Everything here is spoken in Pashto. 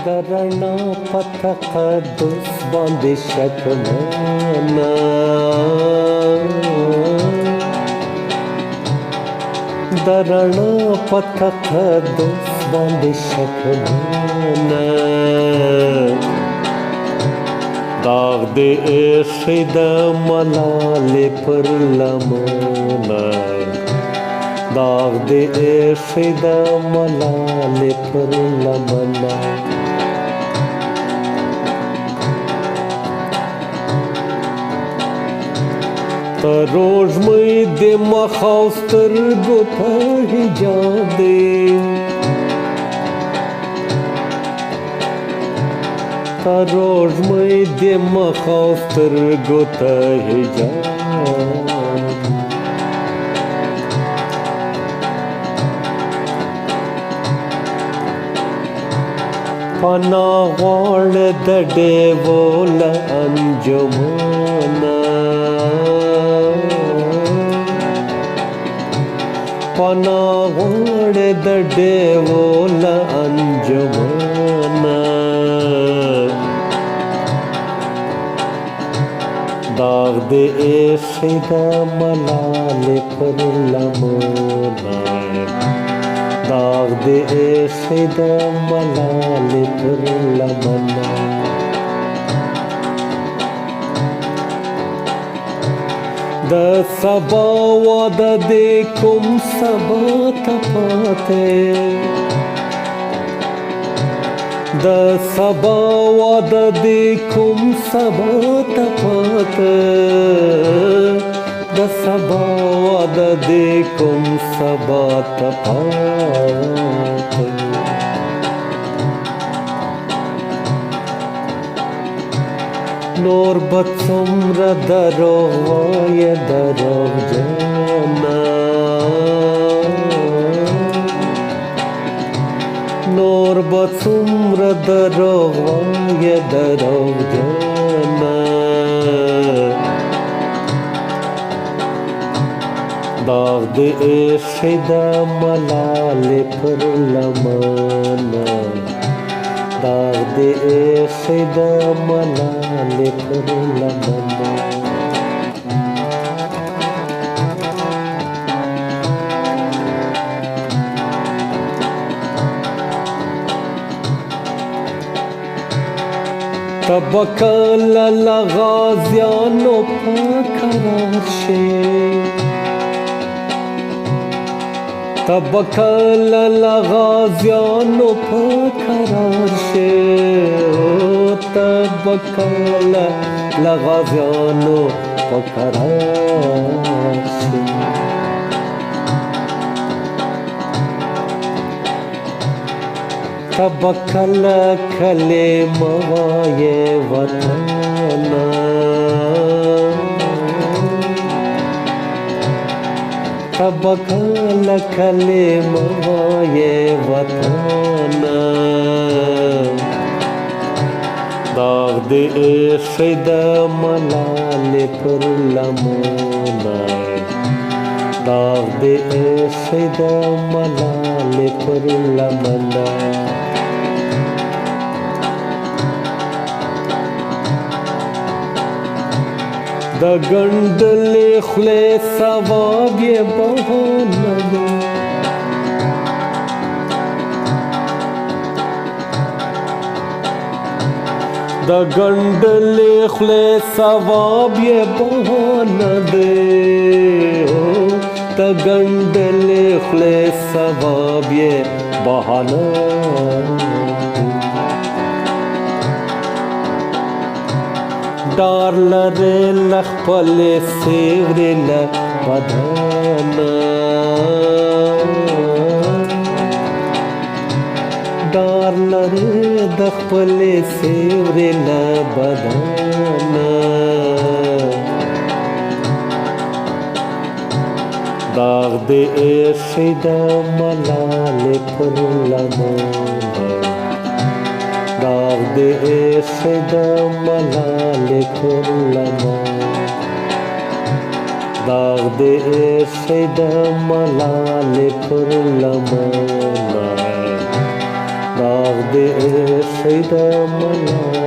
درنا پتقدس باندې شکمنا درنا پتقدس باندې شکمنا داغ دې ایښی د ملالې پر لمنه داغ دې ایښی د ملالې پر لمنه ته روژمۍ د مخ او سترګو ته حجاب دی ته روژمۍ د مخ او سترګو ته حجاب پناه غواړه د ډیوو له انجمنه پناه غواړه د ډیوو له انجمنه داغ دې ایښی د ملالې پر لمنه داغ دې ایښی د ملالې پر لمنه د سبا واده دې کوم سبا ته پاتې د سبا واده دې کوم سبا ته پاتې د سبا واده دې کوم سبا ته پاتې نور به څومره دروغ وایې دروغجنه نور به څومره دروغ وایې دروغجنه داغ دې ایښی د ملالې پر لمنه داغ دې ایښی د ملالې پر لمنه ته به کله له غازیانو په کرار شې ته به کله له غازیانو په کرار شې ته به کله له غازیانو په کرار شې ته به کله کلمه وایې وطنه ته به کله کلمه وایې وطنه داغ دې ایښی د ملالې پر لمنه داغ دې ایښی د ملالې پر لمنه د ګنډلې خولې ثواب یې بهانه ده د ګنډلې خولې ثواب یې بهانه ده د ګنډلې خولې ثواب یې بهانه ډار لرې له خپلې سیورې له بدنه ډار لرې د خپلې سیورې له بدنه داغ دې ایښی د ملالې پر لمنه داغ دې ایښی د ملالې پر لمنه داغ دې ایښی د ملالې پر لمنه داغ دې ایښی सैदा मला